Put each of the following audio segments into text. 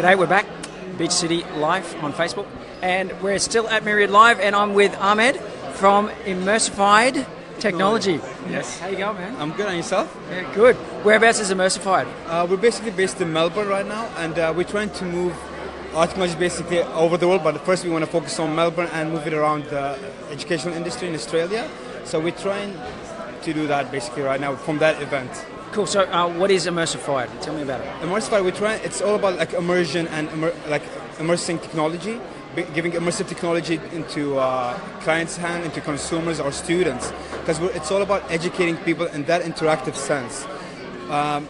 G'day, we're back. Beach City Live on Facebook. And we're still at Myriad Live, and I'm with Ahmed from Immersifyed Technology. Yes. How you going, man? I'm good, and yourself? Yeah, good. Whereabouts is Immersifyed? We're basically based in Melbourne right now, and we're trying to move our technology basically over the world, but first we want to focus on Melbourne and move it around the educational industry in Australia. So we're trying to do that basically right now from that event. Cool. So what is Immersified? Tell me about it. Immersifyed, it's all about like immersion and immersing technology, giving immersive technology into clients' hand, into consumers or students, because it's all about educating people in that interactive sense.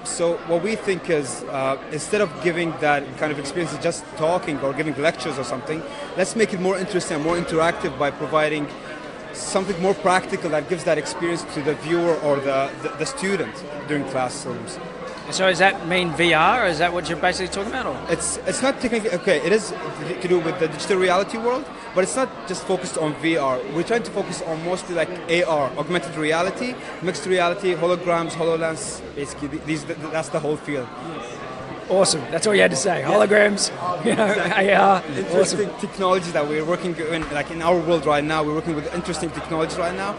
So what we think is, instead of giving that kind of experience just talking or giving lectures or something, let's make it more interesting and more interactive by providing something more practical that gives that experience to the viewer or the student during classrooms. So does that mean VR, or is that what you're basically talking about? Or? It's not technically, okay, it is to do with the digital reality world, but it's not just focused on VR. We're trying to focus on mostly like AR, augmented reality, mixed reality, holograms, HoloLens, basically that's the whole field. Awesome. That's all you had to say. Holograms, AR. Interesting technology that we're working in, like in our world right now. We're working with interesting technology right now,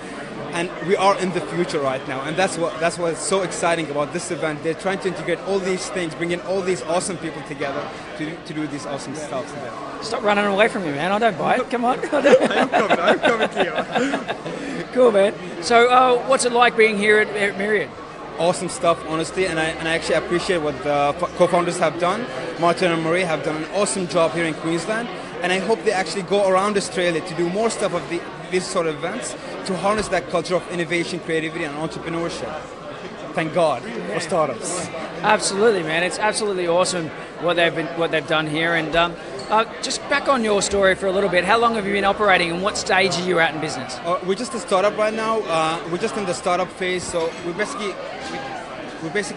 and we are in the future right now. And that's what's so exciting about this event. They're trying to integrate all these things, bring in all these awesome people together to do this awesome stuff together. Stop running away from me, man. I don't buy it. Come on. I'm coming to you. Cool, man. So what's it like being here at Myriad? Awesome stuff, honestly, and I actually appreciate what the co-founders have done. Martin and Marie have done an awesome job here in Queensland, and I hope they actually go around Australia to do more stuff of these sort of events to harness that culture of innovation, creativity, and entrepreneurship. Thank God for startups. Absolutely, man. It's absolutely awesome what they've done here. And just back on your story for a little bit. How long have you been operating, and what stage are you at in business? We're just a startup right now. We're just in the startup phase, so we basically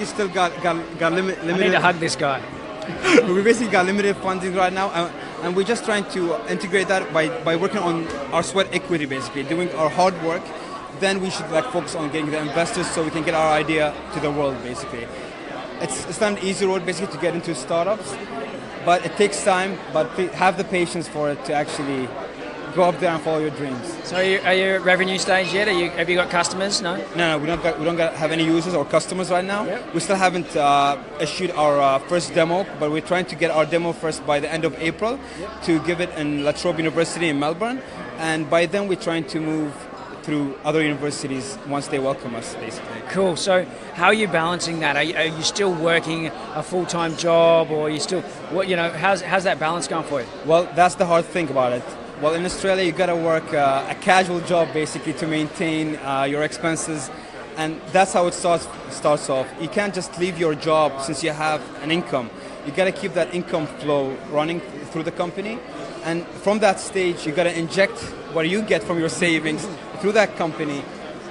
still got limited. I need to hug this guy. We basically got limited funding right now, and we're just trying to integrate that by working on our sweat equity, basically doing our hard work. Then we should focus on getting the investors so we can get our idea to the world, basically. It's not an easy road, basically, to get into startups, but it takes time. But have the patience for it to actually go up there and follow your dreams. So are you at revenue stage yet? Have you got customers? No. No, we don't have any users or customers right now. Yep. We still haven't issued our first demo, but we're trying to get our demo first by the end of April to give it in La Trobe University in Melbourne, and by then we're trying to move through other universities once they welcome us, basically. Cool. So how are you balancing that? Are you still working a full-time job, or are you still how's that balance going for you? Well, that's the hard thing about it. Well, in Australia, you got to work a casual job basically to maintain your expenses, and that's how it starts off. You can't just leave your job since you have an income. You got to keep that income flow running through the company, and from that stage, you got to inject what you get from your savings through that company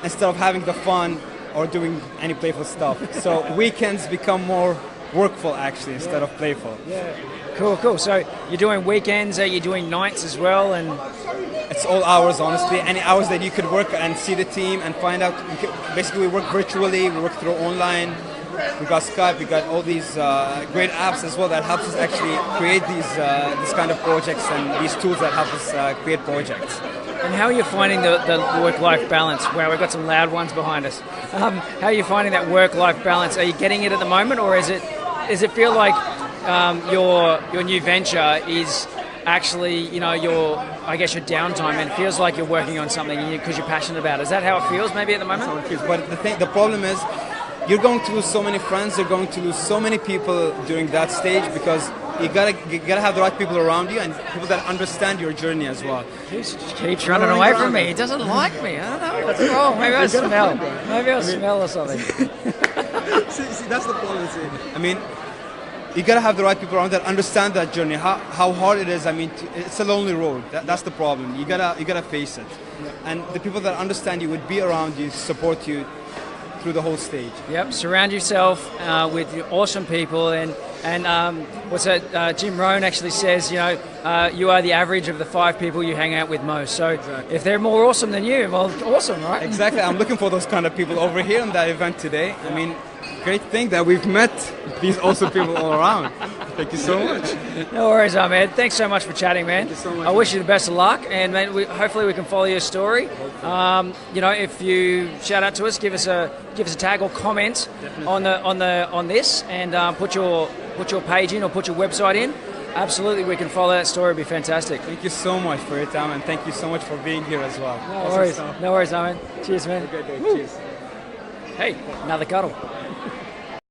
instead of having the fun or doing any playful stuff. So weekends become more workful actually instead of playful. Yeah. Cool. So you're doing weekends, are you doing nights as well? And it's all hours, honestly. Any hours that you could work and see the team and find out. Basically, we work virtually, we work through online. We got Skype, we got all these great apps as well that helps us actually create these kind of projects and these tools that help us create projects. And how are you finding the work-life balance? Wow, we've got some loud ones behind us. How are you finding that work-life balance? Are you getting it at the moment, or does it feel like your new venture is actually, your downtime, and it feels like you're working on something because you're passionate about it? Is that how it feels maybe at the moment? That's how it feels. But the problem is, you're going to lose so many friends, you're going to lose so many people during that stage, because you gotta have the right people around you and people that understand your journey as well. He keeps running away from me. He doesn't like me. I don't know what's wrong. Maybe I smell. Maybe I smell or something. see, that's the problem. I mean, you gotta have the right people around that understand that journey, how hard it is. I mean, it's a lonely road. That's the problem. You gotta face it, and the people that understand you would be around you, support you through the whole stage. Yep. Surround yourself with awesome people, and what's that? Jim Rohn actually says, you are the average of the 5 people you hang out with most. So exactly. If they're more awesome than you, well, awesome, right? Exactly. I'm looking for those kind of people over here in that event today. I mean, great thing that we've met these awesome people all around. Thank you so much. No worries, Ahmed. Thanks so much for chatting, man. Thank you so much. I wish you the best of luck, and man, hopefully we can follow your story. If you shout out to us, give us a tag or comment on this, and put your page in or put your website in. Absolutely, we can follow that story. It'd be fantastic. Thank you so much for your time, and thank you so much for being here as well. No worries, Ahmed. Cheers, man. Have a good day. Cheers. Hey, another cuddle.